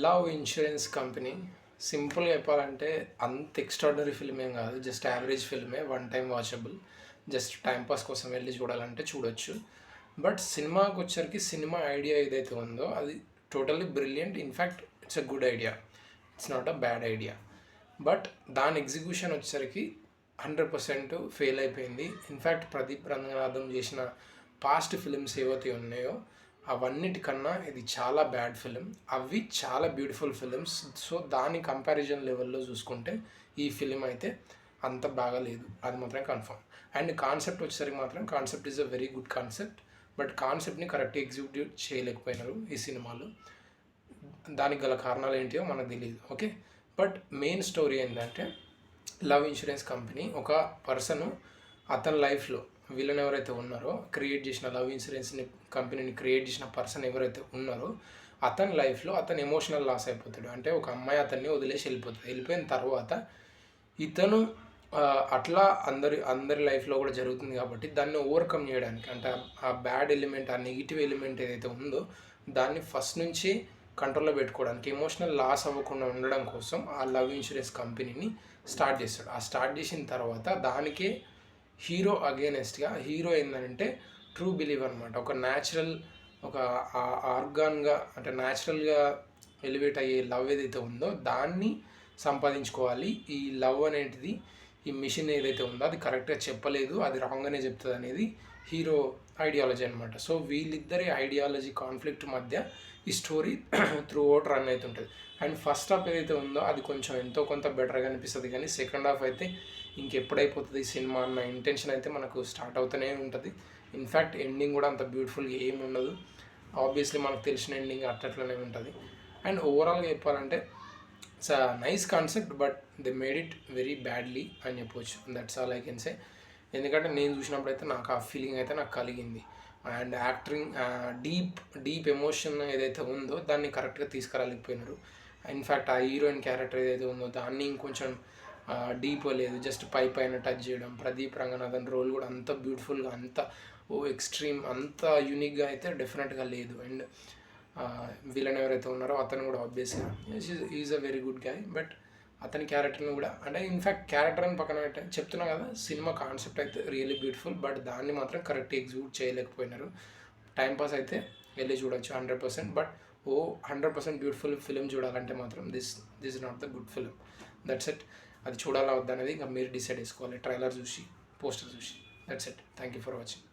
Love insurance company సింపుల్గా చెప్పాలంటే అంత ఎక్స్ట్రాడనరీ ఫిల్మ్ ఏం కాదు, జస్ట్ యావరేజ్ ఫిల్మే, one time watchable. Just timepass కోసం వెళ్ళి చూడాలంటే చూడొచ్చు. బట్ సినిమాకి వచ్చరికి సినిమా ఐడియా ఏదైతే ఉందో అది totally brilliant. In fact it's a good idea, it's not a bad idea. But దాని ఎగ్జిక్యూషన్ వచ్చేసరికి 100% ఫెయిల్ అయిపోయింది. ఇన్ఫ్యాక్ట్ ప్రదీప్ రంగనాథన్ చేసిన పాస్ట్ ఫిలిమ్స్ ఏవైతే ఉన్నాయో అవన్నిటికన్నా ఇది చాలా బ్యాడ్ ఫిలిం. అవి చాలా బ్యూటిఫుల్ ఫిలిమ్స్. సో దాని కంపారిజన్ లెవెల్లో చూసుకుంటే ఈ ఫిలిం అయితే అంత బాగా లేదు, అది మాత్రం కన్ఫర్మ్. అండ్ కాన్సెప్ట్ వచ్చేసరికి మాత్రం concept is a very good concept, but కాన్సెప్ట్ని కరెక్ట్ ఎగ్జిక్యూట్ చేయలేకపోయినారు ఈ సినిమాలో. దానికి గల కారణాలు ఏంటో మనకు తెలియదు. ఓకే, బట్ మెయిన్ స్టోరీ ఏంటంటే లవ్ ఇన్సూరెన్స్ కంపెనీ ఒక పర్సన్ అతని లైఫ్లో విలన్ ఎవరైతే ఉన్నారో, క్రియేట్ చేసిన లవ్ ఇన్సూరెన్స్ని కంపెనీని క్రియేట్ చేసిన పర్సన్ ఎవరైతే ఉన్నారో అతని లైఫ్లో అతను ఎమోషనల్ లాస్ అయిపోతాడు. అంటే ఒక అమ్మాయి అతన్ని వదిలేసి వెళ్ళిపోతుంది. వెళ్ళిపోయిన తర్వాత ఇతను అట్లా అందరి లైఫ్లో కూడా జరుగుతుంది కాబట్టి దాన్ని ఓవర్కమ్ చేయడానికి, అంటే ఆ బ్యాడ్ ఎలిమెంట్, ఆ నెగిటివ్ ఎలిమెంట్ ఏదైతే ఉందో దాన్ని ఫస్ట్ నుంచి కంట్రోల్లో పెట్టుకోవడానికి, ఎమోషనల్ లాస్ అవ్వకుండా ఉండడం కోసం ఆ లవ్ ఇన్సూరెన్స్ కంపెనీని స్టార్ట్ చేస్తాడు. ఆ స్టార్ట్ చేసిన తర్వాత దానికే హీరో అగేనెస్ట్గా, హీరో ఏంటంటే ట్రూ బిలీవ్ అనమాట. ఒక న్యాచురల్, ఒక ఆర్గాన్గా, అంటే న్యాచురల్గా ఎలివేట్ అయ్యే లవ్ ఏదైతే ఉందో దాన్ని సంపాదించుకోవాలి. ఈ లవ్ అనేది, ఈ మిషన్ ఏదైతే ఉందో అది కరెక్ట్గా చెప్పలేదు, అది రాంగ్గానే చెప్తుంది అనేది హీరో ఐడియాలజీ అనమాట. సో వీళ్ళిద్దరి ఐడియాలజీ కాన్ఫ్లిక్ట్ మధ్య ఈ స్టోరీ త్రూ అవుట్ రన్ అవుతుంటుంది. అండ్ ఫస్ట్ హాఫ్ ఏదైతే ఉందో అది కొంచెం ఎంతో కొంత బెటర్గా అనిపిస్తుంది, కానీ సెకండ్ హాఫ్ అయితే ఇంకెప్పుడైపోతుంది ఈ సినిమా అన్న ఇంటెన్షన్ అయితే మనకు స్టార్ట్ అవుతూనే ఉంటుంది. ఇన్ఫ్యాక్ట్ ఎండింగ్ కూడా అంత బ్యూటిఫుల్గా ఏమి ఉండదు. ఆబ్వియస్లీ మనకు తెలిసిన ఎండింగ్ అట్లనే ఉంటుంది. అండ్ ఓవరాల్గా చెప్పాలంటే it's a nice concept, but they made it very badly అని చెప్పవచ్చు. That's all I can say. ఎందుకంటే నేను చూసినప్పుడు అయితే నాకు ఆ ఫీలింగ్ అయితే నాకు కలిగింది. అండ్ యాక్టింగ్, డీప్ ఎమోషన్ ఏదైతే ఉందో దాన్ని కరెక్ట్గా తీసుకురాలేకపోయినారు. ఇన్ఫ్యాక్ట్ ఆ హీరోయిన్ క్యారెక్టర్ ఏదైతే ఉందో దాన్ని ఇంకొంచెం డీప్ లేదు, జస్ట్ పైన టచ్ చేయడం. ప్రదీప్ రంగనాథన్ రోల్ కూడా అంత బ్యూటిఫుల్గా, అంత ఎక్స్ట్రీమ్, అంత యూనిక్గా అయితే డెఫినెట్గా లేదు. అండ్ విలన్ ఎవరైతే ఉన్నారో అతను కూడా ఆబ్వియస్గా is a very good guy, but అతని క్యారెక్టర్ని కూడా, అంటే ఇన్ఫ్యాక్ట్ క్యారెక్టర్ అని పక్కన పెట్టే చెప్తున్నా కదా, సినిమా కాన్సెప్ట్ అయితే రియల్లీ బ్యూటిఫుల్, బట్ దాన్ని మాత్రం కరెక్ట్ ఎగ్జిక్యూట్ చేయలేకపోయినారు. టైంపాస్ అయితే వెళ్ళి చూడొచ్చు 100%, బట్ 100% బ్యూటిఫుల్ ఫిలిం చూడాలంటే మాత్రం this is not the good film. That's it. అది చూడాలా వద్దనేది ఇంకా మీరు డిసైడ్ చేసుకోవాలి, ట్రైలర్ చూసి, పోస్టర్ చూసి. That's it. Thank you for watching.